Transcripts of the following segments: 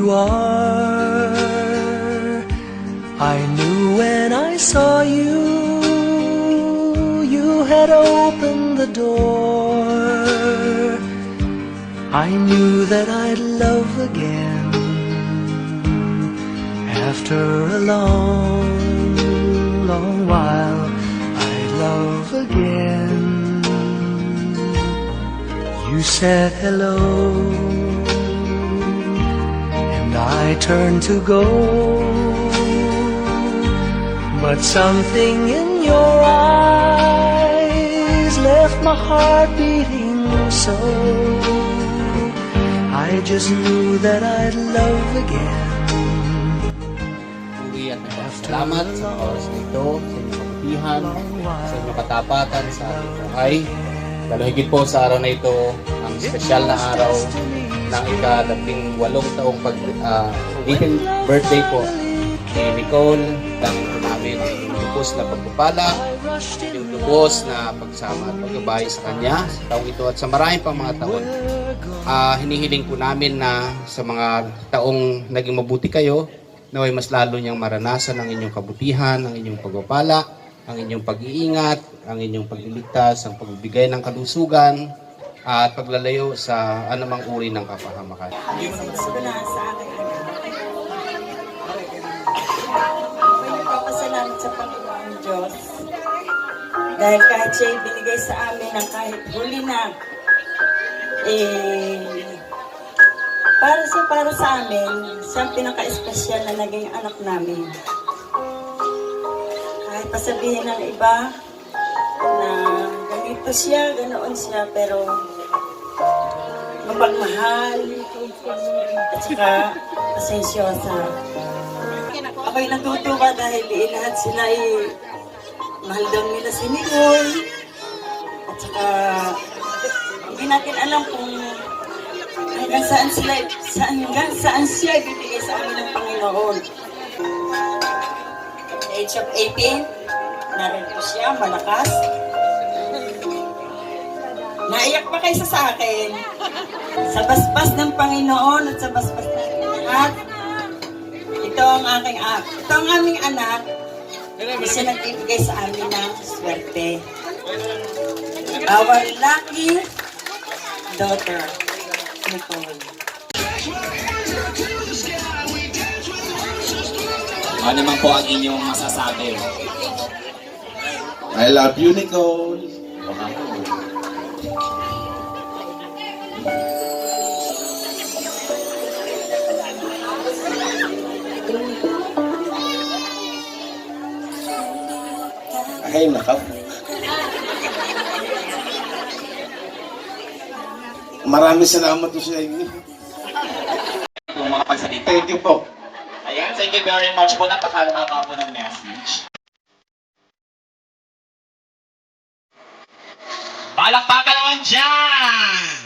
you are. I knew when I saw you, you had opened the door. I knew that I'd love again after a long, long while. I'd love again. You said hello, and I turned to go, but something in your eyes left my heart beating so. I just knew that I'd love again. Puri at nagpapasalamat sa mga oras na ito, sa inyong kabutihan, sa inyong katapatan sa ating buhay. Lalo higit po sa araw na ito, ang espesyal na araw ng ika-18 taong birthday po ni Nicole. Dahil po namin yung lubos na pagpapala, yung lubos na pagsama at pagbabahay sa kanya sa taong ito at sa maraming pang mga taon. Hinihiling po namin na sa mga taong naging mabuti kayo, naway mas lalo niyang maranasan ang inyong kabutihan, ang inyong pagpapala, ang inyong pag-iingat, ang inyong pagliligtas, ang pagbibigay ng kalusugan, at paglalayo sa anumang uri ng kapahamakan. Ako'y nagpapasalamat sa Panginoon Diyos dahil kahit siya'y binigay sa amin ng kahit huli na para sa amin, siya ang pinaka-espesyal na naging anak namin. Kahit pasabihin ng iba na ganito siya, ganoon siya, pero mapagmahal at saka pasensyosa. Ako'y natutuwa dahil lahat sila ay mahal daw nila si Nicole. At saka hindi natin alam kung hanggang saan siya ibibigay sa amin ng Panginoon. At the age of 18, narito siya, malakas. Naiyak pa kayo sa akin. Sa basbas ng Panginoon at sa basbas ng lahat, ito ang aming anak. Isa nagbibigay sa amin ng swerte. Our lucky daughter, Nicole. Ano naman po ang inyong masasabi? I love you, Nicole. Ay, nakaw. Maraming salamat po sa inyo. Kung mga pagsalita. Thank you po. Ayan, thank you very much po. Napakalama po ng message. Palakpakan naman dyan!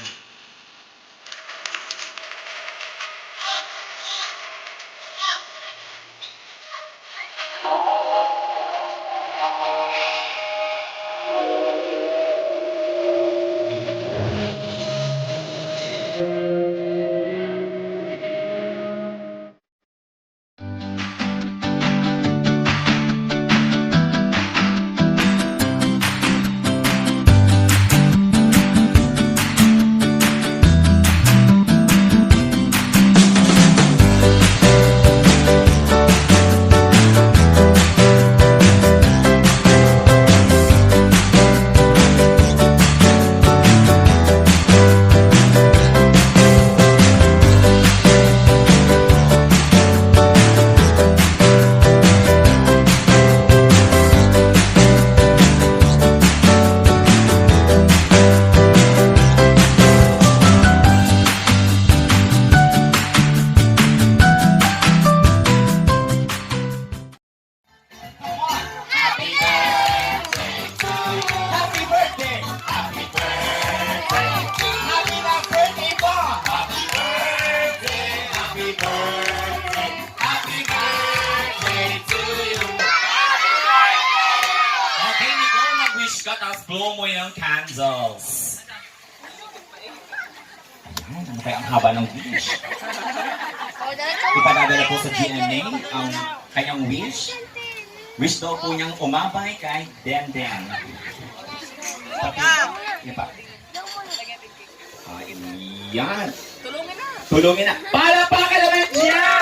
blow mo yung candles. Ayan, ano kaya ang haba ng wish? ipadadala po sa GMA ang kanyang wish. Wish daw po niyang umabay kay Den. Yan pa. Ayan. Tulungin na. Palapakan naman dyan!